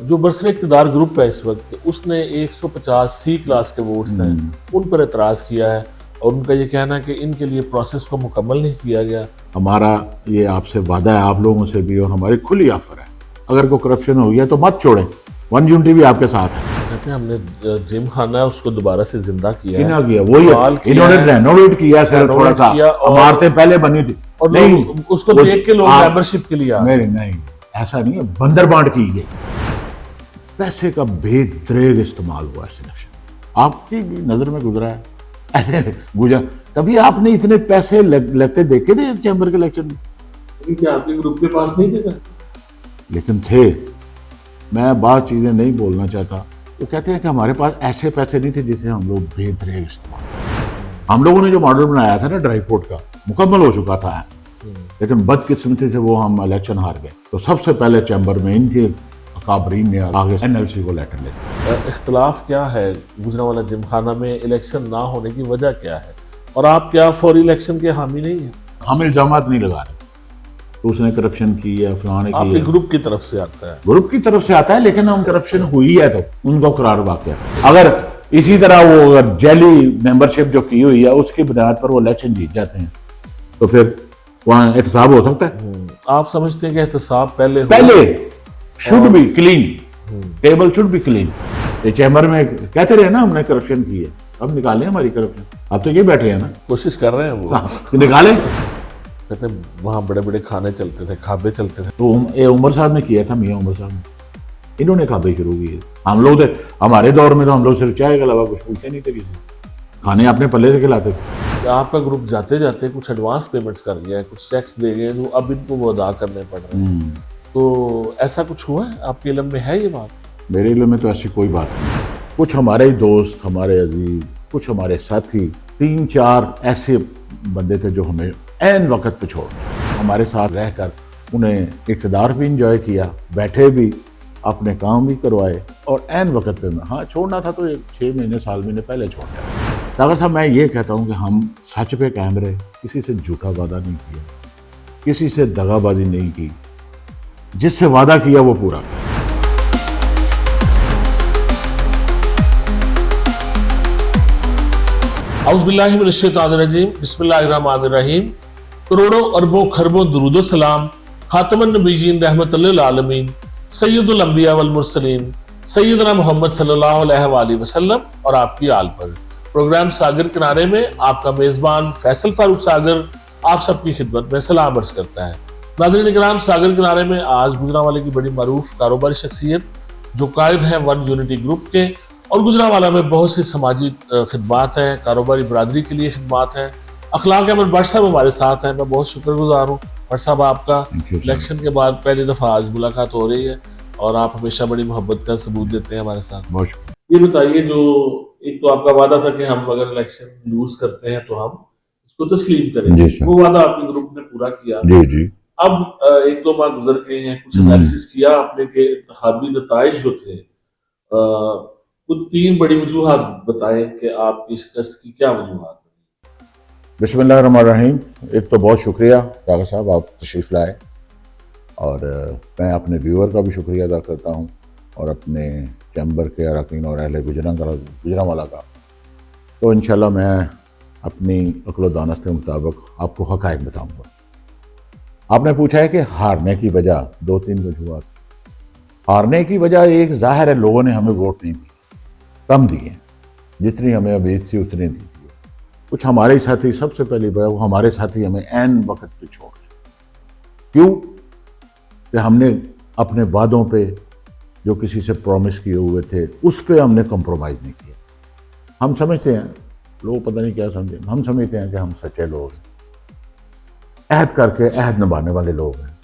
जो बरसर इक़्तिदार ग्रुप है इस वक्त, उसने 150 सी क्लास के वोट्स हैं उन पर एतराज़ किया है और उनका ये कहना है कि इनके लिए प्रोसेस को मुकम्मल नहीं किया गया। हमारा ये आपसे वादा है, आप लोगों से भी, और हमारी खुली ऑफर है, अगर कोई करप्शन हो गया तो मत छोड़ें, वन यूनिटी भी आपके साथ है। कहते हैं हमने जिम खाना है उसको दोबारा से जिंदा किया है, किया वही इन्होंने रेनोवेट किया सर, थोड़ा सा इमारतें पहले बनी थी और नहीं, उसको देख के लोग मेंबरशिप के लिए नहीं ऐसा नहीं है, बंदर बांट की गई, पैसे का बेदरेग इस्तेमाल हुआ है सिलेक्शन, आपकी भी नजर में गुजरा है गुजरा, कभी आपने इतने पैसे लगते देखे थे चैम्बर के इलेक्शन में? क्या आपके ग्रुप के पास नहीं थे पैसे? लेकिन थे, मैं बात चीजें नहीं बोलना चाहता, वो कहते हैं कि हमारे पास ऐसे पैसे नहीं थे जिससे हम लोग बेदरेग इस्तेमाल, हम लोगों ने जो मॉडल बनाया था ना ड्राई पोर्ट का, मुकम्मल हो चुका था, लेकिन बदकिस्मती से वो हम इलेक्शन हार गए। तो सबसे पहले चैम्बर में इनके अकाबरीन ने आगे NLC को लेटर ले। इख्तलाफ क्या है गुजरांवाला जिमखाना में इलेक्शन ना होने की वजह क्या है, और आप क्या फौरी इलेक्शन के हामी नहीं है? हम इल्जामात नहीं लगा रहे तो उसने करप्शन की है, फलाने की आपके ग्रुप की तरफ से आता है? ग्रुप की तरफ से आता है, लेकिन हम करप्शन हुई है तो उनको करार वाक़या, अगर इसी तरह वो जेली मेंबरशिप जो की हुई है उसकी बुनियाद पर वो इलेक्शन जीत जाते हैं तो फिर वहाँ एहतसाब हो सकता है। आप समझते हैं कि एहतसाब पहले should be clean, table should be clean. ये चैम्बर में कहते रहे ना हमने करप्शन की है, अब निकालें हमारी करप्शन, अब तो ये बैठे हैं ना, कोशिश कर रहे हैं वो तो निकालें। कहते हैं वहाँ बड़े बड़े खाने चलते थे, खाबे चलते थे, तो ये उमर साहब ने किया था, मियाँ उमर साहब ने, इन्होंने खाबे शुरू किए। हम लोग हमारे दौर में तो हम लोग सिर्फ चाय के अलावा कुछ पूछते नहीं थे, किसी खाने अपने पल्ले से खिलाते थे। आपका ग्रुप जाते जाते कुछ एडवांस पेमेंट्स कर गया है, कुछ चेक्स दे गए जो अब इनको वो अदा करने पड़ रहे हैं, तो ऐसा कुछ हुआ है? आपके इल्म में है ये बात? मेरे इल्म में तो ऐसी कोई बात नहीं। कुछ हमारे ही दोस्त, हमारे अजीज, कुछ हमारे साथी, 3-4 ऐसे बंदे थे जो हमें ऐन वक्त पे छोड़ गए, हमारे साथ रहकर उन्हें इक़्तिदार भी इंजॉय किया, बैठे भी, अपने काम भी करवाए, और ऐन वक्त पे हाँ छोड़ना था तो 6 महीने साल महीने पहले छोड़ दिया। डॉक्टर साहब मैं ये कहता हूँ कि हम सच पे कायम रहे, किसी से झूठा वादा नहीं किया, किसी से दगाबाजी नहीं की, जिससे वादा किया वो पूरा किया। औज़ुबिल्लाहि मिनश्शैतानिर्रजीम, बिस्मिल्लाहिर्रहमानिर्रहीम। करोड़ों अरबों खरबों दुरूदो सलाम खातमुन नबीयीन रहमतुल लिल आलमीन सय्यदुल अंबिया वल मुरसलीन सय्यदना मोहम्मद सल्लल्लाहु अलैहि वसल्लम और आपकी आल पर। प्रोग्राम सागर किनारे में आपका मेजबान फैसल फारूक सागर आप सबकी खिदमत में सलाम अर्ज करता है। नाज़रीन इकराम, सागर किनारे में आज गुजरांवाले की बड़ी मरूफ कारोबारी शख्सियत जो कायद हैं वन यूनिटी ग्रुप के, और गुजरांवाला में बहुत सी समाजी खिदमात हैं, कारोबारी बरादरी के लिए खिदमात हैं। अखलाक अहमद भट्ट साहब हमारे साथ हैं, मैं बहुत शुक्रगुजार हूँ भट्ट साहब आपका। इलेक्शन के बाद पहली दफ़ा आज मुलाकात हो रही है और आप हमेशा बड़ी मोहब्बत का सबूत देते हैं हमारे साथ। ये बताइए, जो एक तो आपका वादा था कि हम अगर इलेक्शन लूज करते हैं तो हम इसको तस्लीम करेंगे, वो वादा आपके ग्रुप ने पूरा किया। जी। अब 1-2 माह गुजर गए हैं, कुछ एनालिसिस किया आपने के इंतखाबी नताइज जो थे, कुछ 3 बड़ी वजूहात बताएं कि आपकी शिकस्त की क्या वजूहात? बिस्मिल्लाहिर्रहमानिर्रहीम। एक तो बहुत शुक्रिया काका साहब, आप तशरीफ़ लाए, और मैं अपने व्यूअर का भी शुक्रिया अदा करता हूँ और अपने चैम्बर के अरकान और अहले गुजरांवाला का। तो इंशाल्लाह मैं अपनी अक्ल दानस्त के मुताबिक आपको हक़ाइक़ बताऊँगा। आपने पूछा है कि हारने की वजह, 2-3 वजूहात। हारने की वजह एक ज़ाहिर है, लोगों ने हमें वोट नहीं दिए, कम दिए, जितनी हमें उम्मीद थी उतनी दी। कुछ हमारे साथी, सबसे पहली बात, वो हमारे साथी हमें ऐन वक्त पे छोड़ गए। क्यों? कि हमने अपने वादों पे जो किसी से प्रॉमिस किए हुए थे उस पे हमने कॉम्प्रोमाइज़ नहीं किया। हम समझते हैं, लोग पता नहीं क्या समझे, हम समझते हैं कि हम सच्चे लोग हैं, अहद करके अहद निभाने वाले लोग हैं।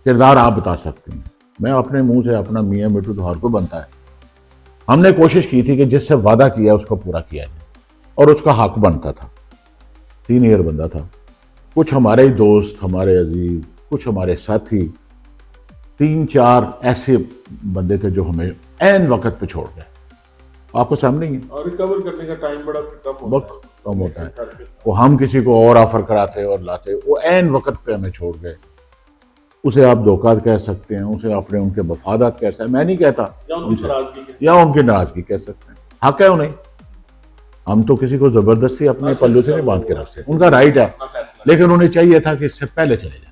किरदार आप बता सकते हैं, मैं अपने मुंह से अपना मियाँ मिट्टू तो हर को बनता है। हमने कोशिश की थी कि जिससे वादा किया उसको पूरा किया जाए, और उसका हक बनता था। सीनियर बंदा था, कुछ हमारे ही दोस्त, हमारे अजीज, कुछ हमारे साथी, 3-4 ऐसे बंदे थे जो हमें ऐन वक्त पे छोड़ गए। आपको सामने ही है, और रिकवर करने का टाइम बड़ा कम होता है। वो हम किसी को और ऑफर कराते और लाते, वो ऐन वक्त पे हमें छोड़ गए। उसे आप धोखा कह सकते हैं, उसे आपने उनके मफादात कह सकते हैं, मैं नहीं कहता, या उनकी नाराजगी या उनकी नाराजगी कह सकते हैं, हक है उन्हें। हम तो किसी को जबरदस्ती अपने पल्लू से नहीं बांध के रखते, उनका राइट है, अपना फैसला। लेकिन उन्हें चाहिए था कि इससे पहले चले जाए,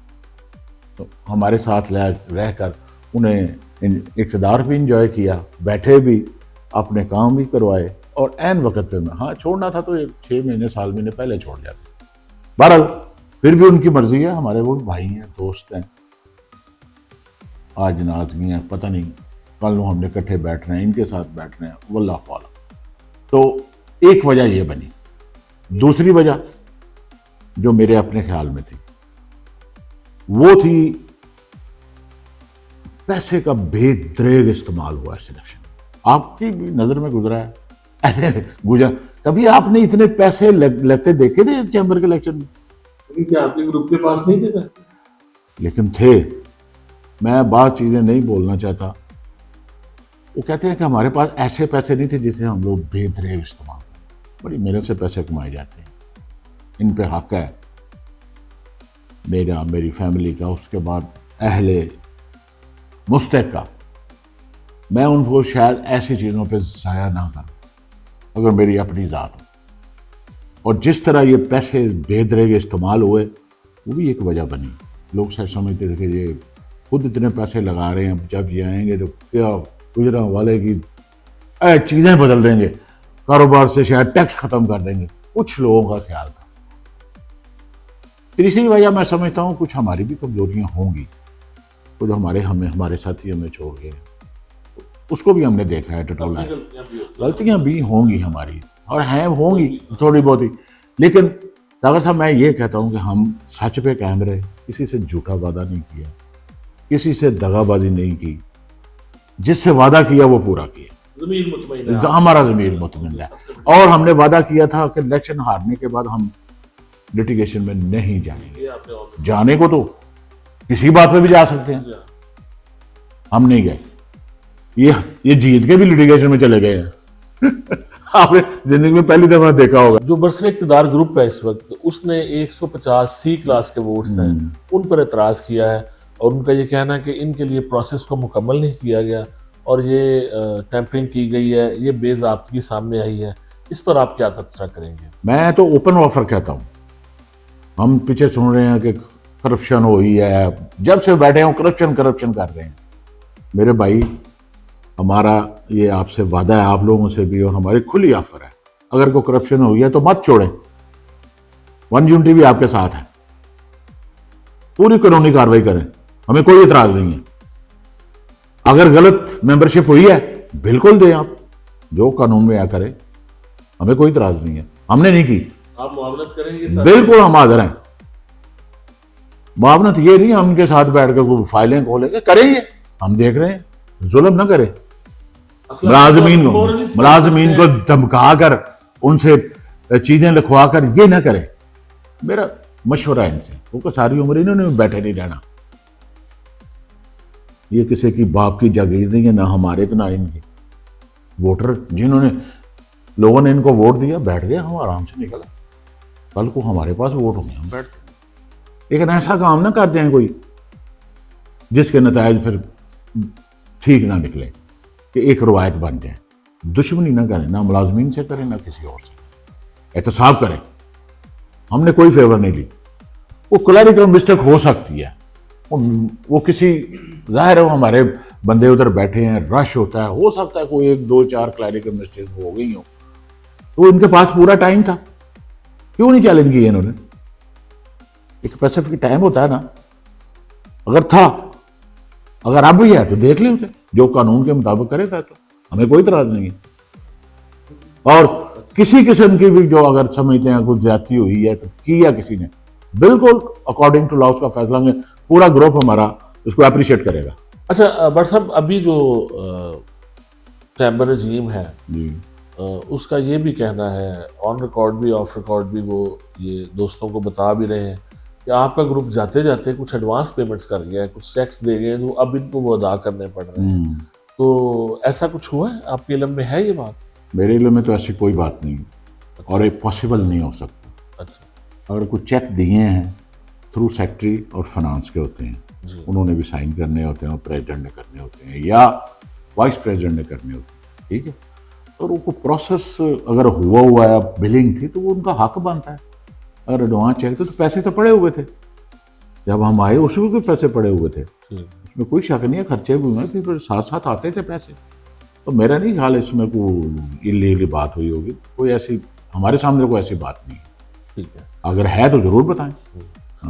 तो हमारे साथ रहकर उन्हें इक़्तिदार भी इंजॉय किया, बैठे भी, अपने काम भी करवाए, और ऐन वक्त पे मैं, हाँ छोड़ना था तो 6 महीने साल महीने पहले छोड़ जाते। बहरहाल फिर भी उनकी मर्जी है, हमारे वो भाई हैं, दोस्त हैं, आज नाराजगी हैं, पता नहीं कल को हमने इकट्ठे बैठ रहे हैं, इनके साथ बैठ रहे हैं, वल्लाह आलम। तो एक वजह ये बनी। दूसरी वजह जो मेरे अपने ख्याल में थी वो थी पैसे का बेदरेग इस्तेमाल हुआ है सिलेक्शन। आपकी भी नजर में गुजरा है ऐसे गुजरा, कभी आपने इतने पैसे लगते देखे थे चैम्बर के इलेक्शन में? क्या आपके ग्रुप के पास नहीं थे पैसे? लेकिन थे। मैं बात चीजें नहीं बोलना चाहता। वो कहते हैं कि हमारे पास ऐसे पैसे नहीं थे जिसे हम लोग बेदरेग इस्तेमाल करें। बड़ी मेहनत से पैसे कमाए जाते हैं, इन पे हक है मेरा, मेरी फैमिली का, उसके बाद अहले मुस्तक का। मैं उनको शायद ऐसी चीज़ों पे ज़ाया ना करूं अगर मेरी अपनी ज़ात हो। और जिस तरह ये पैसे बेदरेग इस्तेमाल हुए वो भी एक वजह बनी। लोग शायद समझते थे कि ये खुद इतने पैसे लगा रहे हैं, जब ये आएंगे तो क्या गुजरात वाले की चीज़ें बदल देंगे, कारोबार से शायद टैक्स ख़त्म कर देंगे, कुछ लोगों का ख्याल था। तीसरी वजह मैं समझता हूँ कुछ हमारी भी कमजोरियाँ होंगी, कुछ हमारे साथी हमें छोड़ गए, उसको भी हमने देखा है, टटोला है, गलतियाँ भी होंगी हमारी, और हैं होंगी थोड़ी बहुत ही। लेकिन डाक्टर साहब मैं ये कहता हूँ कि हम सच पे कायम रहे, किसी से झूठा वादा नहीं किया, किसी से दगाबाजी नहीं की, जिससे वादा किया वो पूरा किया, ज़मीर मुतमईन है, हमारा ज़मीर मुतमईन है। और हमने वादा किया था कि इलेक्शन हारने के बाद हम लिटिगेशन में नहीं जाएंगे। ये आपने और जाने को तो किसी बात पे भी जा सकते हैं, हम नहीं गए। ये जीत के भी लिटिगेशन में चले गए हैं आपने जिंदगी में पहली दफा देखा होगा। जो बरसर इक़्तिदार ग्रुप है इस वक्त, उसने 150 सी क्लास के वोट्स हैं, उन पर एतराज़ किया है, और उनका ये कहना है कि इनके लिए प्रोसेस को मुकम्मल नहीं किया गया और ये टैंपरिंग की गई है, ये बेज़ाब्तगी सामने आई है। इस पर आप क्या तबसरा करेंगे? मैं तो ओपन ऑफर कहता हूँ। हम पीछे सुन रहे हैं कि करप्शन हो ही है, जब से बैठे हो करप्शन कर रहे हैं। मेरे भाई, हमारा ये आपसे वादा है, आप लोगों से भी, और हमारी खुली ऑफर है, अगर कोई करप्शन हो गया तो मत छोड़ें, 1 यूनिटी भी आपके साथ है, पूरी कानूनी कार्रवाई करें, हमें कोई इतराज नहीं है। अगर गलत मेंबरशिप हुई है बिल्कुल दें, आप जो कानून में आ करें, हमें कोई इतराज नहीं है, हमने नहीं की। आप मुआवनत करेंगे? बिल्कुल हम हाजिर हैं। मुआवनत ये नहीं हम उनके साथ बैठ कर कोई फाइलें खोलेंगे, करेंगे, हम देख रहे हैं, जुल्म ना करें, मुलाजमीन को धमका कर उनसे चीजें लिखवा कर ये ना करें। मेरा मशवरा है इनसे, क्योंकि सारी उम्र इन्होंने बैठे नहीं रहना। ये किसी की बाप की जागीर नहीं है, ना हमारे तो ना इनकी। वोटर जिन्होंने, लोगों ने इनको वोट दिया, बैठ गए, हम आराम से निकला, कल को हमारे पास वोट होंगे, हम बैठ गए। लेकिन ऐसा काम ना कर दें कोई जिसके नतायज फिर ठीक ना निकले, कि एक रवायत बन जाए। दुश्मनी ना करें, ना मुलाजमीन से करें, ना किसी और से, एहतसाब करें। हमने कोई फेवर नहीं ली। वो क्लरिकल मिस्टेक हो सकती है, वो किसी, जाहिर है वो हमारे बंदे उधर बैठे हैं, रश होता है, हो सकता है कोई 1 2 4 क्लरिकल मिस्टेक हो गई हो, तो इनके पास पूरा टाइम था, क्यों नहीं चैलेंज किया इन्होंने? एक स्पेसिफिक टाइम होता है ना, अगर था, अगर अब भी है तो देख लें उसे, जो कानून के मुताबिक करे फैसला, हमें कोई इतराज नहीं है। और किसी किस्म की भी जो अगर समझते हैं कुछ ज्यादती हुई है तो किया किसी ने, बिल्कुल अकॉर्डिंग टू लॉ का फैसला में पूरा ग्रुप हमारा उसको अप्रिशिएट करेगा। अच्छा बट साहब, अभी जो चैम्बर रजीम है जी, उसका ये भी कहना है, ऑन रिकॉर्ड भी ऑफ रिकॉर्ड भी, वो ये दोस्तों को बता भी रहे हैं कि आपका ग्रुप जाते जाते कुछ एडवांस पेमेंट्स कर गया है, कुछ चेक्स दे गए, तो अब इनको वो अदा करने पड़ रहे हैं। तो ऐसा कुछ हुआ है? आपके इल्म में है ये बात? मेरे इल्म में तो ऐसी कोई बात नहीं, और एक पॉसिबल नहीं हो सकता। अच्छा, अगर कुछ चेक दिए हैं थ्रू सेक्रेटरी और फाइनेंस के होते हैं, जी। उन्होंने भी साइन करने होते हैं और प्रेसिडेंट ने करने होते हैं या वाइस प्रेसिडेंट ने करने होते हैं, ठीक है। और उनको प्रोसेस अगर हुआ है, बिलिंग थी तो वो उनका हक बनता है। अगर एडवांस चाहिए तो पैसे तो पड़े हुए थे, जब हम आए उसमें भी पैसे पड़े हुए थे, उसमें कोई शक नहीं है, खर्चे भी हुए, फिर साथ साथ आते थे पैसे। तो मेरा नहीं ख्याल इसमें कोई इल्लीगल बात हुई होगी, कोई ऐसी हमारे सामने कोई ऐसी बात नहीं है। ठीक है। अगर है तो जरूर बताएं।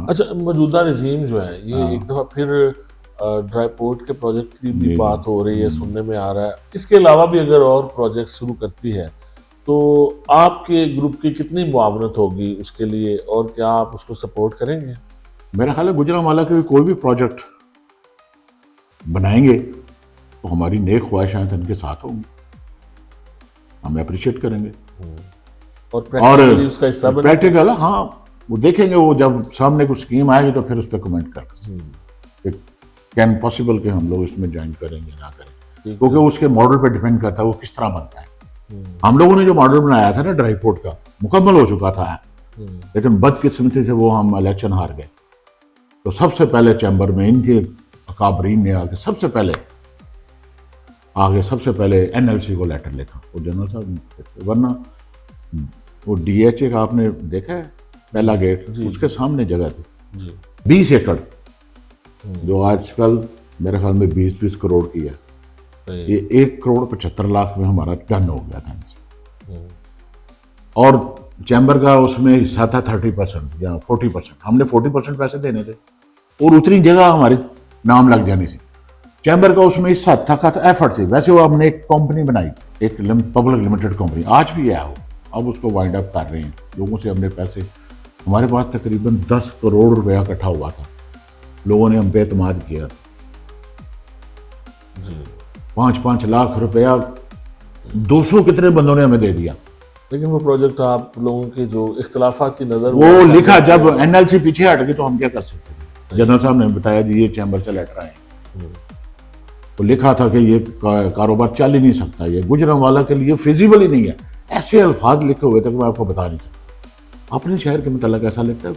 अच्छा, मौजूदा रजीम जो है ये हाँ। एक दफ़ा फिर ड्राई पोर्ट के प्रोजेक्ट की भी जी, बात हो रही है, सुनने में आ रहा है। इसके अलावा भी अगर और प्रोजेक्ट शुरू करती है तो आपके ग्रुप की कितनी मुआवनत होगी उसके लिए, और क्या आप उसको सपोर्ट करेंगे? मेरा ख्याल है गुजरांवाला के कोई भी प्रोजेक्ट बनाएंगे तो हमारी नेक ख्वाहिशां इनके साथ होंगी, हम अप्रिशिएट करेंगे। और प्रैक्टिकली उसका हिस्सा बने। प्रैक्टिकल, हाँ, वो देखेंगे, वो जब सामने कुछ स्कीम आएगी तो फिर उस पर कमेंट कर कैन पॉसिबल कि हम लोग इसमें ज्वाइन करेंगे ना करें, क्योंकि उसके मॉडल पे डिपेंड करता है वो किस तरह बनता है। हम लोगों ने जो मॉडल बनाया था ना ड्राई पोर्ट का, मुकम्मल हो चुका था, लेकिन बदकिस्मती से वो हम इलेक्शन हार गए। तो सबसे पहले चैम्बर में इनके अकाबरीन ने सबसे पहले एनएलसी को लेटर लिखा, वो जनरल साहब ने, वरना वो डीएचए का आपने देखा है पहला गेट, उसके सामने जगह थी 20 एकड़, जो आजकल मेरे ख्याल में 20-20 करोड़ की है। ये 1,75,00,000 में हमारा टर्न हो गया था। और चैम्बर का उसमें हिस्सा था 30% या 40%, हमने 40% पैसे देने थे और उतनी जगह हमारे नाम लग जानी थी। चैम्बर का उसमें हिस्सा था, एफर्ट थी। वैसे वो हमने एक कंपनी बनाई, एक पब्लिक लिमिटेड कंपनी, आज भी है वो, अब उसको वाइंड अप कर रहे हैं। लोगों से हमने पैसे, हमारे पास तकरीबन 10 करोड़ रुपया इकट्ठा हुआ था, लोगों ने हम पे एतमाद किया। 5-5 लाख रुपया 200 कितने बंदों ने हमें दे दिया। लेकिन वो प्रोजेक्ट आप लोगों के जो इख्तलाफात की नजर वो लिखा, जब एनएलसी पीछे हट गई तो हम क्या कर सकते थे। जनरल साहब ने बताया जी ये चैम्बर से लेटर आए, तो लिखा था कि ये कारोबार चल ही नहीं सकता, ये गुजरांवाला के लिए फिजिबल ही नहीं है। ऐसे अल्फाज लिखे हुए थे कि मैं आपको बता नहीं सकता। अपने शहर के मतलब ऐसा लिखता है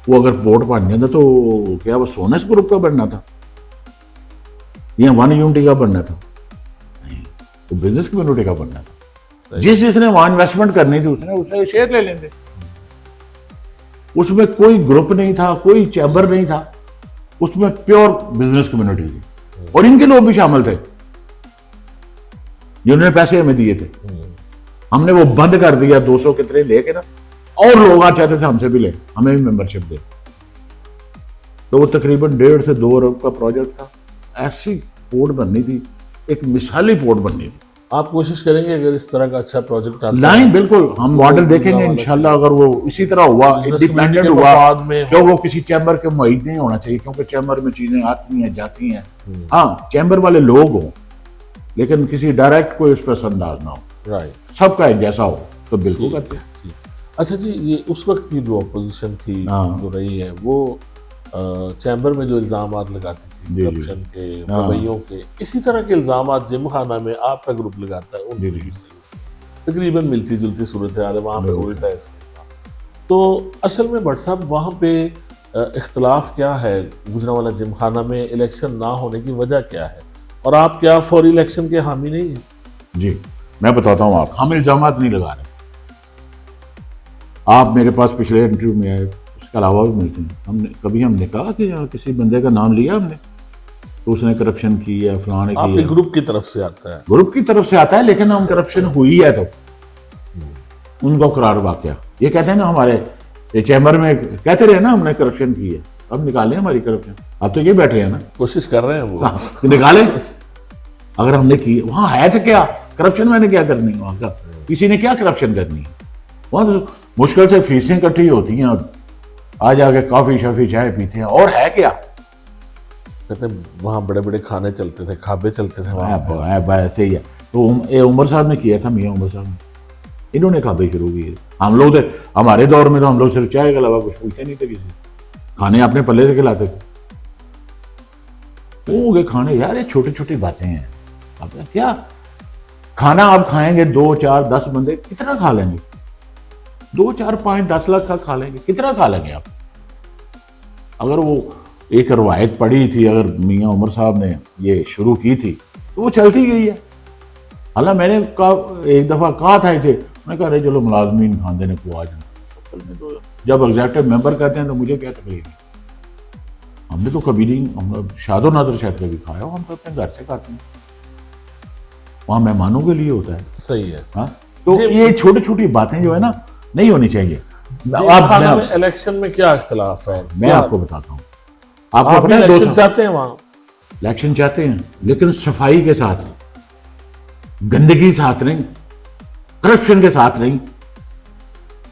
वो अगर बोर्ड पढ़ने था तो क्या वो सोनेस ग्रुप का बनना था या वन यूनिटी का बनना था? नहीं, तो बिजनेस कम्युनिटी का बनना था। जिसने वहां इन्वेस्टमेंट करनी थी उसने शेयर ले लेंगे। उसमें कोई ग्रुप नहीं था, कोई चैम्बर नहीं था, उसमें प्योर बिजनेस कम्युनिटी थी और इनके लोग भी शामिल थे जिन्होंने पैसे हमें दिए थे। हमने वो बंद कर दिया 200 कितने लेके ना, और लोग आ चाहते थे हमसे भी ले, हमें भी मेंबरशिप दे। तो वो तकरीबन 1.5 से 2 अरब का प्रोजेक्ट था। ऐसी पोर्ट बननी थी, एक मिसाली पोर्ट बननी थी। आप कोशिश करेंगे अगर इस तरह का अच्छा प्रोजेक्ट आता नहीं, बिल्कुल हम मॉडल देखेंगे इंशाल्लाह। अगर वो इसी तरह हुआ, इंडिपेंडेंट हुआ, जो वो किसी चैम्बर के मुआइद नहीं होना चाहिए, क्योंकि चैम्बर में चीजें आती हैं जाती हैं। हाँ, चैम्बर वाले लोग हों, लेकिन किसी डायरेक्ट कोई उस पर असरअंदाज ना हो, राइट, सबका एक जैसा हो, तो बिल्कुल करते हैं। अच्छा जी, ये उस वक्त की जो अपोजिशन थी जो रही है, वो चैम्बर में जो इल्ज़ाम लगाती थी करप्शन के, रवैयों के, इसी तरह के इल्ज़ाम जिमखाना में आपका ग्रुप लगाता है, उन तकरीबन मिलती जुलती सूरत है, वहाँ पे उल्टा है इसके साथ। तो असल में भट्ट साहब, वहाँ पे इख्तलाफ क्या है? गुजरांवाला जिमखाना में इलेक्शन ना होने की वजह क्या है, और आप क्या फौरी इलेक्शन के हामी नहीं हैं? जी, मैं बताता हूँ आप, हम इल्ज़ाम नहीं लगा रहे। आप मेरे पास पिछले इंटरव्यू में आए, उसके अलावा भी मिलते हैं। हमने कहा कि किसी बंदे का नाम लिया हमने तो उसने करप्शन की है, फलाने की है। ग्रुप की तरफ से आता है, ग्रुप की तरफ से आता है, लेकिन हम करप्शन हुई है तो उनको करार वाकया ये कहते हैं ना, हमारे चैम्बर में कहते रहे ना हमने करप्शन की है, अब निकालें हमारी करप्शन। अब तो ये बैठे हैं ना, कोशिश कर रहे हैं वो निकाले। अगर हमने की, वहां है तो क्या करप्शन, मैंने क्या करनी है वहां का, किसी ने क्या करप्शन करनी है? वहां तो मुश्किल से फीसें इकट्ठी होती हैं और आ जाके कॉफी शॉफी चाय पीते हैं, और है क्या? कहते हैं वहाँ बड़े बड़े खाने चलते थे, खाबे चलते थे वहाँ। ऐसे ही है। तो उमर साहब ने किया था, मियाँ उमर साहब ने, इन्होंने खाबे शुरू किए। हम लोग थे, हमारे दौर में तो हम लोग सिर्फ चाय के अलावा कुछ पूछते नहीं थे, किसी खाने अपने पल्ले से खिलाते थे। वो खाने, यार ये छोटी छोटी बातें हैं। अब क्या खाना आप खाएंगे, 2, 4, 10 बंदे कितना खा लेंगे? 2, 4, 5, 10 लाख का खा लेंगे, कितना खा लेंगे आप? अगर वो एक रवायत पड़ी थी, अगर मियाँ उमर साहब ने ये शुरू की थी तो वो चलती गई है। हालांकि मैंने एक दफ़ा कहा था इसे, मैंने कहा अरे चलो मुलाजमीन खान देने को आज चलने दो, जब एग्जेक्टिव मेंबर कहते हैं तो मुझे क्या तकलीफ है। हमने तो कभी नहीं, हम शादो नादर शायद कभी खाया हो, हम तो अपने घर से खाते हैं, वहाँ मेहमानों के लिए होता है। सही है। हाँ, तो ये छोटी छोटी बातें जो है ना नहीं होनी चाहिए। आप इलेक्शन में क्या इख्तिलाफ है? मैं आपको बताता हूँ, आपको आप पता है इलेक्शन चाहते हैं वहाँ? इलेक्शन चाहते हैं लेकिन सफाई के साथ, गंदगी साथ नहीं, करप्शन के साथ नहीं।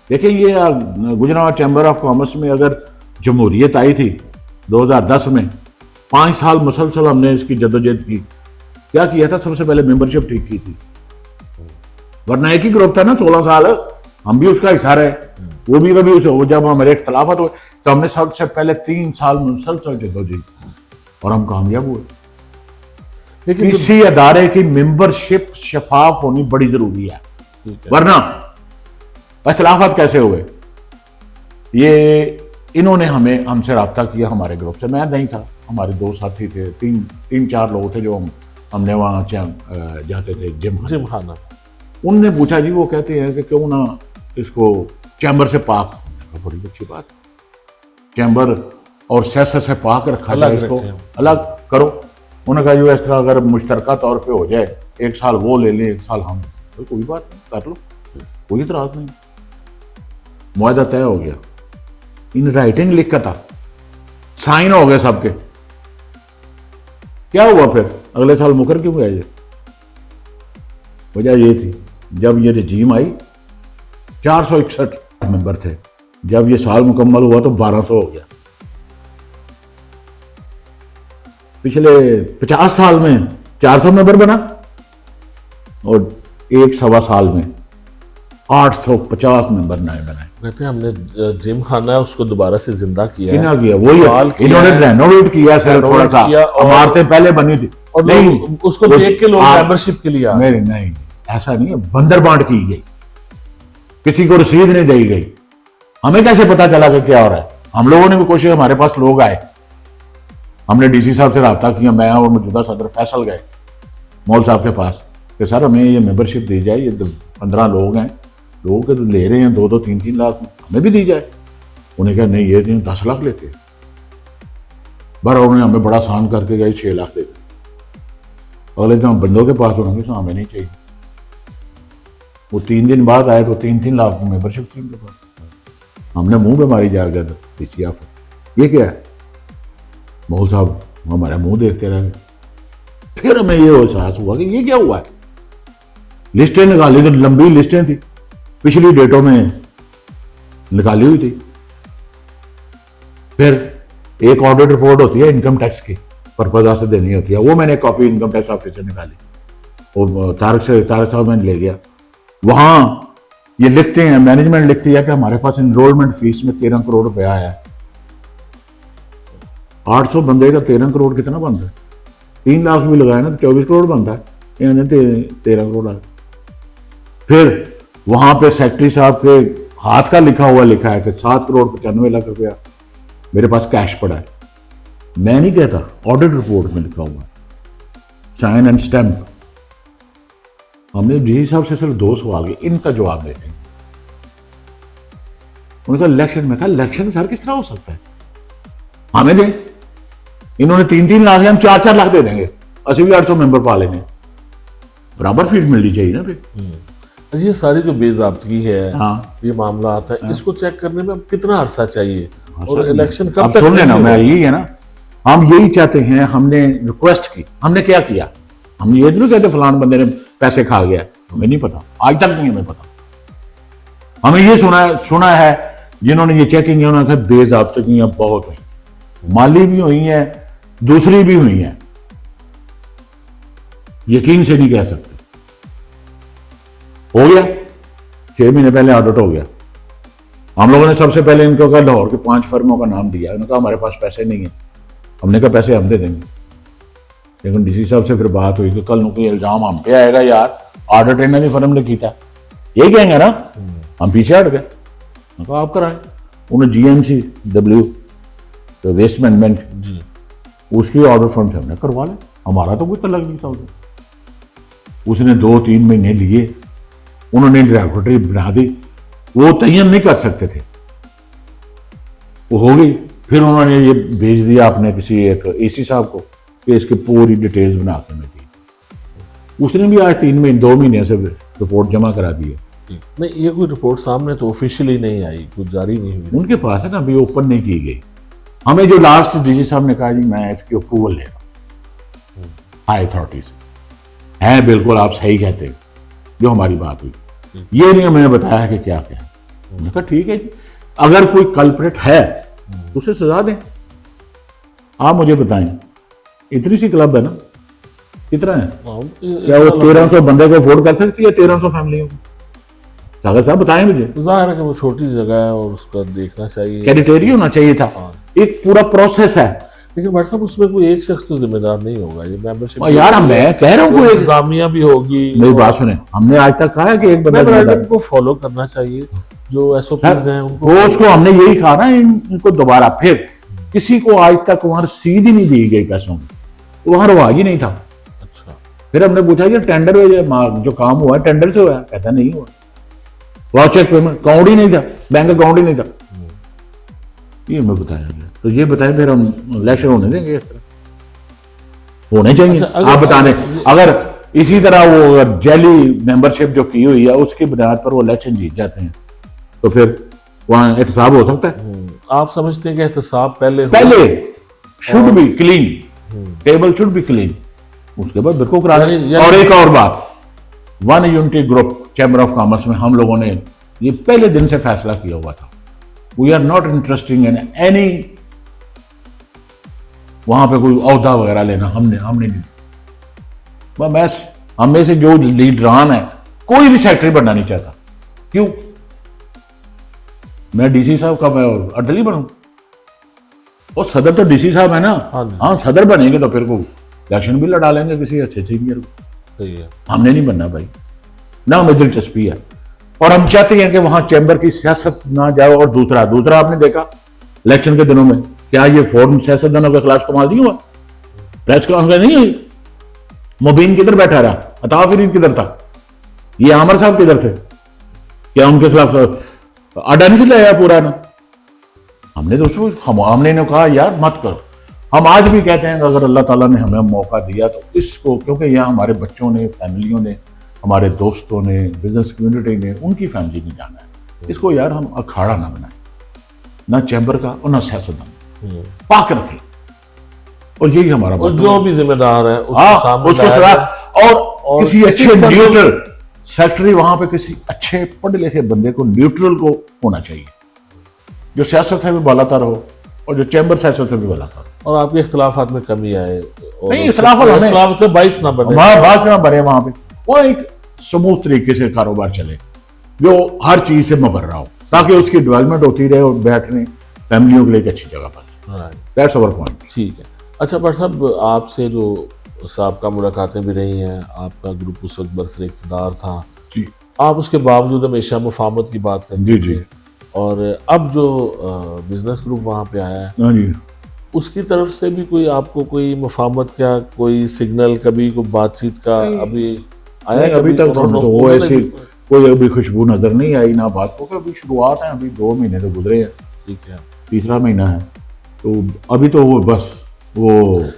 देखिए ये गुजरात चैम्बर ऑफ कॉमर्स में अगर जमहूरियत आई थी 2010 में, 5 साल मुसलसल हमने इसकी जद्दोजहद की। क्या किया था? सबसे पहले मेंबरशिप ठीक की थी, वरना एक ही ग्रुप था ना 16 साल, हम भी उसका हिस्सा रहे, वो भी कभी उसे, जब हमारे इख्तलाफत हुए तो हमने सबसे पहले 3 साल मुसलसल जद्दोजहद की और हम कामयाब हुए। लेकिन किसी अदारे की मेंबरशिप शफाफ होनी बड़ी जरूरी है, वरना इख्तलाफत कैसे हुए? ये इन्होंने हमसे रब्ता किया हमारे ग्रुप से, मैं नहीं था, हमारे 2 साथी थे, 3-4 लोग थे जो हमने वहाँ जाते थे जिम खाना। उनने पूछा जी, वो कहते हैं कि क्यों ना इसको चैम्बर से पाक, बड़ी अच्छी बात, चैम्बर और सेस से पाक रखा जाए, इसको अलग करो। उन्होंने कहा जो इस तरह अगर मुश्तरका तौर पे हो जाए, 1 साल वो ले लें 1 साल हम, तो कोई बात नहीं, कर लो, कोई इतराज नहीं। मुआहदा तय हो गया, इन राइटिंग लिखा था, साइन हो गए सबके। क्या हुआ फिर? अगले साल मुकर क्यों गए? वजह ये थी, जब ये रजीम आई 461 मेंबर थे, जब ये साल मुकम्मल हुआ तो 1200 हो गया। पिछले 50 साल में 400 मेंबर बना और 1-1.25 साल में 850 मेंबर नए बनाए। कहते हैं हमने जिम खाना है उसको दोबारा से जिंदा किया है। किया गया वही है, इन्होंने रेनोवेट किया सर, थोड़ा सा, इमारतें पहले बनी थी और नहीं, उसको देख के लोग मेंबरशिप के लिए नहीं, ऐसा नहीं है, बंदर बांट की गई, किसी को रसीद नहीं दी गई। हमें कैसे पता चला कि क्या हो रहा है? हम लोगों ने भी कोशिश, हमारे पास लोग आए, हमने डीसी साहब से रब्ता किया, मैं और मौजूदा सदर फैसल गए मौल साहब के पास कि सर हमें ये मेंबरशिप दी जाए, ये 15 लोग हैं, लोग तो ले रहे हैं 2-2, 3-3 लाख, हमें भी दी जाए। उन्हें कहा नहीं, ये 10 लाख लेते, बार उन्होंने हमें बड़ा आसान करके गए 6 लाख देते। अगले दिन हम बंदों के पास, उन्होंने कहा हमें नहीं चाहिए। वो 3 दिन बाद आए तो 3-3 लाख की मेंबरशिप थी उनके पास। हमने मुंह पे मारी जा गया डीसी आप, ये क्या है? मौल साहब हमारा मुंह देखते रह गए। फिर हमें ये एहसास हुआ कि ये क्या हुआ है। लिस्टें निकाली तो लंबी लिस्टें थी, पिछली डेटों में निकाली हुई थी। फिर एक ऑडिट रिपोर्ट होती है इनकम टैक्स की, पर्पज से देनी होती है, वो मैंने कॉपी इनकम टैक्स ऑफिस से निकाली, वो तारक साहब मैंने ले गया। वहां ये लिखते हैं, मैनेजमेंट लिखती है कि हमारे पास एनरोलमेंट फीस में 13 करोड़ रुपया आया है। 800 बंदे का 13 करोड़ कितना बनता है? 3 लाख भी लगाए ना तो 24 करोड़ बनता है, यानी 13 करोड़ आए। फिर वहां पे सेक्रेटरी साहब के हाथ का लिखा है कि 7 करोड़ 95 लाख रुपया मेरे पास कैश पड़ा है। मैं नहीं कहता, ऑडिट रिपोर्ट में लिखा हुआ है, साइन एंड स्टैंप। हमने जी साहब से सिर्फ 2 सवाल किए, इनका जवाब देते हैं। उन्होंने कहा इलेक्शन में, कहा इलेक्शन सर किस तरह हो सकता है, हमें दें। इन्होंने 3-3 लाख, हम 4-4 लाख दे देंगे, असि भी 800 मेंबर पा लेंगे, बराबर फीस मिलनी चाहिए ना फिर। ये सारी जो बेज़ाब्तगी है, हाँ, ये मामला आता है, इसको चेक करने में कितना अरसा चाहिए और सर, इलेक्शन कब तक? सुन लेना, मैं यही है ना, हम यही चाहते हैं। हमने रिक्वेस्ट की, हमने क्या किया, हम ये नहीं कहते फलान बंदे ने पैसे खा गया, हमें नहीं पता, आज तक नहीं हमें पता। हमें ये सुना है जिन्होंने ये चेकिंग है, उन्होंने कहा बेज़ाब्तगियां बहुत हुई, माली भी हुई हैं, दूसरी भी हुई हैं, यकीन से नहीं कह सकते। हो गया 6 महीने पहले ऑडिट हो गया। हम लोगों ने सबसे पहले इनको कहा, लाहौर के 5 फर्मों का नाम दिया, उन्होंने कहा हमारे पास पैसे नहीं है। हमने कहा पैसे हम दे देंगे, लेकिन डीसी साहब से फिर बात हुई कि कल को कोई इल्जाम हम पे आएगा, यार ऑडिट इन्होंने फर्म ने किया, यही कहेंगे ना, हम पीछे हट गए। कहा आप कराएं। उन्हें GMCW तो वेस्ट मैनेजमेंट जी उसकी ऑर्डर फर्म से हमने करवा लें, हमारा तो कोई तलक नहीं था उधर। उसने 2-3 महीने लिए, उन्होंने लैबोरेटरी बना दी, वो तयन नहीं कर सकते थे, वो हो गई। फिर उन्होंने ये भेज दिया अपने किसी एक एसी साहब को कि इसकी पूरी डिटेल्स बना के मैं दी। उसने भी आज 2 महीने से रिपोर्ट जमा करा दी है। नहीं, ये कोई रिपोर्ट सामने तो ऑफिशियली नहीं आई, कुछ जारी नहीं हुई। उनके पास है ना, अभी ओपन नहीं की गई। हमें जो लास्ट डीजी साहब ने कहा जी मैं इसकी अप्रूवल ले रहा हूँ हाई अथॉरिटी से, है बिल्कुल आप सही कहते हो, जो हमारी बात हुई ये नहीं हमें बताया कि क्या क्या। उन्होंने कहा ठीक है जी, अगर कोई कल्प्रेट है तो उसे सजा दें, आप मुझे बताएं। इतनी सी क्लब है ना, कितना है, क्या वो 1300 बंदे को अफोर्ड कर सकती है, 1300 फैमिलियों को? सागर साहब बताएं मुझे। जाहिर है कि वो छोटी जगह है और उसका देखना चाहिए, कैरिटेरिया होना चाहिए था, एक पूरा प्रोसेस है। लेकिन भाई साहब उसमें कोई एक शख्स तो जिम्मेदार नहीं होगा, ये मेंबरशिप यार मैं कह रहा हूँ कोई इंतजामिया भी होगी। मेरी बात सुने, हमने आज तक कहा है कि एक बंदा जिम्मेदार को फॉलो करना चाहिए, जो एसओपीज हैं उनको। वो उसको हमने यही कहा ना, इनको दोबारा फिर किसी को आज तक वहां रसीद ही नहीं दी गई पैसों की, वहां रवाज ही नहीं था। अच्छा, फिर हमने पूछा कि टेंडर जो काम हुआ टेंडर से हुआ, कहता नहीं हुआ, वहां चेक पेमेंट अकाउंट ही नहीं था, बैंक अकाउंट ही नहीं था। ये हमें बताया गया, तो ये बताएं फिर हम इलेक्शन होने देंगे? इस तरह होने चाहिए। अच्छा, आप बता दें, अगर इसी तरह वो जेली मेंबरशिप जो की हुई है उसकी बुनियाद पर वो इलेक्शन जीत जाते हैं तो फिर वहां एहतसाब हो सकता है। आप समझते हैं कि एहतसाब पहले should be clean, table should be clean, उसके बाद बिल्कुल करा दें। और एक और बात, one unity group chamber of commerce में हम लोगों ने ये पहले दिन से फैसला किया हुआ था, we are not interesting in any, वहां पे कोई औहदा वगैरह लेना हमने नहीं। मैं हम में से जो लीडरान है कोई भी सेक्रेटरी बनना नहीं चाहता। क्यों? मैं डीसी साहब का मैं अडली बनूं? और सदर तो डीसी साहब है ना। हाँ सदर बनेंगे तो फिर को इलेक्शन भी लड़ा लेंगे किसी अच्छे सीनियर को। सही है, हमने नहीं बनना भाई, ना हमें दिलचस्पी है। और हम चाहते हैं कि वहां चैम्बर की सियासत ना जाए। और दूसरा आपने देखा इलेक्शन के दिनों में क्या ये फॉर्म सियासतदानों के खिलाफ इस्तेमाल नहीं हुआ? प्रेस कॉन्फ्रेंस नहीं हुई? मुबीन किधर बैठा रहा, अता फरीद किधर था, ये आमर साहब किधर थे? क्या उनके खिलाफ अड्डा नहीं चलाया पूरा ना? हमने तो उसको हमने कहा यार मत करो। हम आज भी कहते हैं कि अगर अल्लाह ताला ने हमें मौका दिया तो इसको, क्योंकि यहाँ हमारे बच्चों ने, फैमिलियों ने, हमारे दोस्तों ने, बिजनेस कम्युनिटी ने, उनकी फैमिली ने जाना है, इसको यार हम अखाड़ा ना बनाए, ना चैम्बर का और ना सियासतदान, पाक रखें। और यही हमारा, और जो भी जिम्मेदार है उसको सजा। और किसी अच्छे न्यूट्रल सेक्रेटरी, वहां पे किसी अच्छे पढ़े लिखे बंदे को, न्यूट्रल को होना चाहिए, जो सियासत है भी बालातर हो और जो चैम्बर सियासत है भी बालातर हो। और आपके इख्तिलाफात में कमी आए, नहीं इख्तिलाफ के बाइस ना बने, बात ना बने, वहां पे वो एक समूह तरीके से कारोबार चले, जो हर चीज से मुबर्रा हो, ताकि उसकी डेवलपमेंट होती रहे और बैठने फैमिलियों के लिए एक अच्छी जगह बने। That's our point. ठीक है। अच्छा पर साहब, आपसे जो साहब मुलाकातें भी रही हैं, आपका ग्रुप उस वक्त बरसर इक़्तिदार था जी, आप उसके बावजूद हमेशा मुफाहमत की बात करते थे। और अब जो बिजनेस ग्रुप वहाँ पे आया है, जी, उसकी तरफ से भी कोई आपको कोई मुफाहमत का कोई सिग्नल, कभी कोई बातचीत का अभी आया? अभी तक तो वो ऐसी कोई अभी खुशबू नजर नहीं आई ना बात को। अभी शुरुआत है, अभी 2 महीने तो गुजरे हैं, ठीक है, 3रा महीना है, तो अभी तो वो बस वो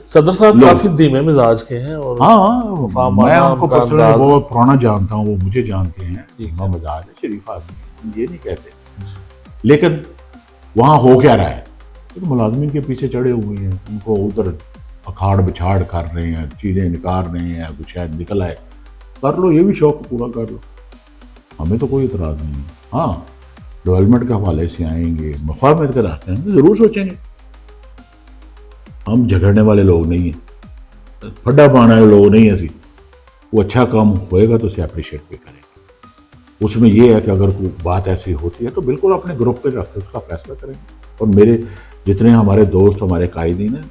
सदर साहब काफी धीमे मिजाज के हैं। और हाँ, मैं उनको पर्सनली बहुत पुराना जानता हूँ, वो मुझे जानते हैं, मिजाज है, शरीफ आदमी, ये नहीं कहते। लेकिन वहाँ हो क्या रहा है, तो मुलाजमीन के पीछे चढ़े हुए हैं, उनको उधर अखाड़ बिछाड़ कर रहे हैं, चीज़ें निकाल रहे हैं, कुछ शायद निकल आए, कर लो, ये भी शौक पूरा कर लो, हमें तो कोई इतराज़ नहीं है। हाँ, डेवलपमेंट के हवाले से आएंगे, मुफाहमत के रास्ते हैं, तो ज़रूर सोचेंगे। हम झगड़ने वाले लोग नहीं हैं, फड्डा पाने वाले लोग नहीं हैं। वो अच्छा काम होएगा तो उसे अप्रिशिएट भी करेंगे। उसमें यह है कि अगर कोई बात ऐसी होती है तो बिल्कुल अपने ग्रुप पे रख के उसका फैसला करेंगे। और मेरे जितने हमारे दोस्त, हमारे कायदीन हैं,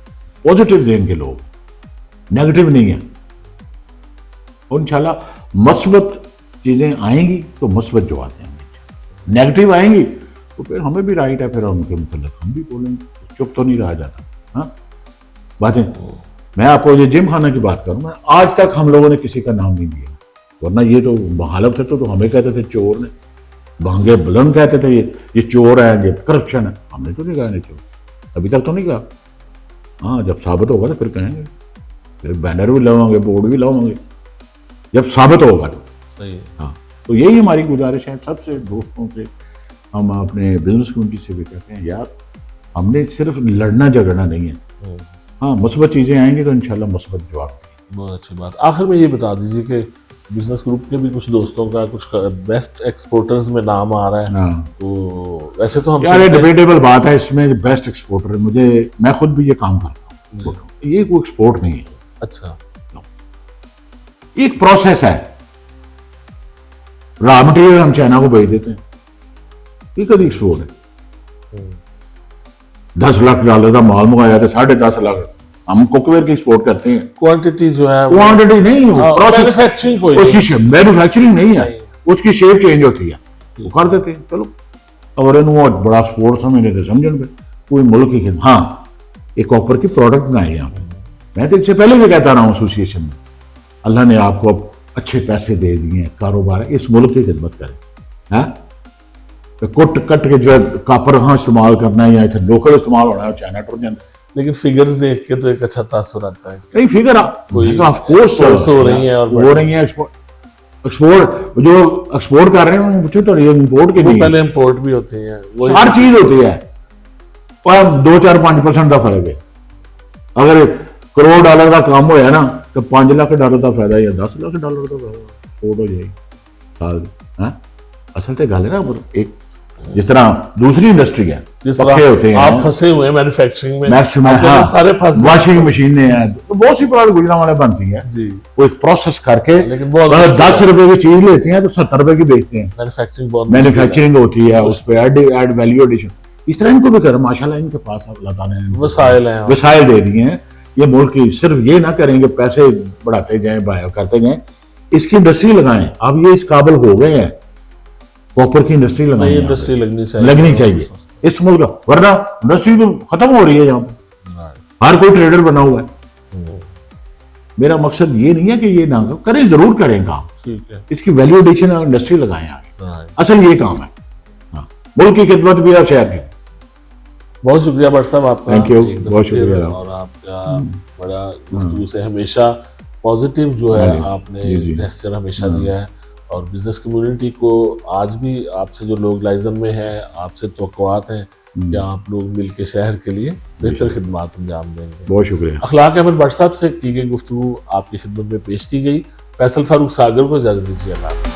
पॉजिटिव देन के लोग, नेगेटिव नहीं है। और इंशाल्लाह मस्बत चीज़ें आएंगी तो मस्बत जवाब देंगे, नेगेटिव आएंगी तो फिर हमें भी राइट है, फिर उनके मतलब हम भी बोलेंगे। चुप तो नहीं रहा जाता। हाँ बातें, मैं आपको ये जिम खाना की बात करूँ, आज तक हम लोगों ने किसी का नाम नहीं लिया, वरना ये तो बहालत थे तो हमें कहते थे चोर ने, भांगे बुलंद कहते थे ये चोर है, ये करप्शन है। हमने तो नहीं कहा नहीं चोर, अभी तक तो नहीं कहा। हाँ जब साबित होगा तो फिर कहेंगे, फिर बैनर भी लगाएंगे, बोर्ड भी लगाएंगे, जब साबित होगा तो। सही है। हाँ तो यही हमारी गुजारिश है सबसे, दोस्तों से, हम अपने बिजनेस कम्युनिटी से भी कहते हैं यार हमने सिर्फ लड़ना झगड़ना नहीं है। हाँ मुस्बत चीज़ें आएंगी तो इंशाल्लाह मुस्बत जवाब देंगे। बहुत अच्छी बात। आखिर में ये बता दीजिए कि बिजनेस ग्रुप के भी कुछ दोस्तों का कुछ बेस्ट एक्सपोर्टर्स में नाम आ रहा है। हाँ तो वैसे तो हम यार ये डिबेटेबल बात है इसमें, बेस्ट एक्सपोर्टर मैं खुद भी ये काम करता हूँ, ये कोई एक्सपोर्ट नहीं है। अच्छा, एक प्रोसेस है, रॉ मटेरियल हम चाइना को भेज देते हैं, ये कभी एक्सपोर्ट है। 10 लाख डॉलर का माल मंगाया था, 10.5 लाख हम कुकवेयर की एक्सपोर्ट करते हैं। क्वांटिटी जो है क्वांटिटी नहीं, प्रोसेस मैन्युफैक्चरिंग कोई उसकी मैन्युफैक्चरिंग नहीं है, उसकी शेप चेंज होती है, वो कर देते हैं। चलो और वो बड़ा स्पोर्ट समझने थे, समझन पे कोई मुल्क की खिदमत। हाँ एक कॉपर की प्रोडक्ट बनाई है, मैं तो इससे पहले भी कहता रहा हूँ एसोसिएशन में, अल्लाह ने आपको अब अच्छे पैसे दे दिए हैं, कारोबार है, इस मुल्क की खिदमत करें। हाँ तो कट के जो है कॉपर हाँ इस्तेमाल करना है या इधर लोकल इस्तेमाल होना है, चाइना टूर जाता है। लेकिन फिगर्स देख के तो एक अच्छा तासुर आता है। नहीं फिगर कोई ऑफ कोर्स हो रही है और हो रही है, एक्सपोर्ट जो एक्सपोर्ट कर रहे हैं पूछो तो इम्पोर्ट के नहीं, पहले इंपोर्ट भी होती है, वो हर चीज होती है, और 2-4-5% का फर्क है। अगर करोड़ डॉलर का काम होया ना तो 5 लाख डॉलर का फायदा या 10 लाख डॉलर का एक्सपोर्ट हो जाएगी साल। हाँ असल तो गल है ना, एक जिस तरह दूसरी इंडस्ट्री है, जिस पक्के होते हैं, आप फंसे हुए हैं मैन्युफैक्चरिंग में, मैक्सिमम हाँ, सारे फंस वॉशिंग मशीनें हैं, तो बहुत सी प्रोडक्ट गुजरावाला बनती है जी, वो एक प्रोसेस करके लेकिन बहुत 10 रुपए की चीज लेते हैं तो 70 रुपए की बेचते हैं। मैन्युफैक्चरिंग बहुत मैन्युफैक्चरिंग होती है, उस पर एड वैल्यू एडिशन, इस तरह इनको भी कर माशाल्लाह इनके पास अल्लाह ताला ने वसाइल हैं। वसाइल दे दिए हैं। ये मुल्क की सिर्फ ये ना करेंगे पैसे बढ़ाते जाएं बढ़ाया करते जाएं, इसकी इंडस्ट्री लगाएं। अब ये इस काबिल हो गए हैं, कॉपर की इंडस्ट्री लगाएं, इंडस्ट्री लगनी चाहिए इस मुल्क का, वरना इंडस्ट्री तो खत्म हो रही है यहाँ पे, हर कोई ट्रेडर बना हुआ है। मेरा मकसद ये नहीं है कि ये ना करें, जरूर करें काम, ठीक है, इसकी वैल्यू एडिशन इंडस्ट्री लगाएं आगे, असल ये काम है। हाँ मुल्क की खिदमत भी और शहर की। बहुत शुक्रिया भट्ट साहब आपका, थैंक यू, एक दफा बहुत शुक्रिया। फिर, और आपका बड़ा गुफ्तगू से हमेशा पॉजिटिव जो है आपने जेस्चर हमेशा दिया है, और बिजनेस कम्युनिटी को आज भी आपसे जो लोग लाइजम में है, आपसे तवक्कुआत हैं कि आप लोग मिल के शहर के लिए बेहतर खिदमात अंजाम देंगे। बहुत शुक्रिया। अखलाक अहमद भट्ट साहब से की गई गुफ्तगू आपकी खिदमत में पेश की गई। फैसल फारूक सागर को इजाजत दीजिए। अल्लाह।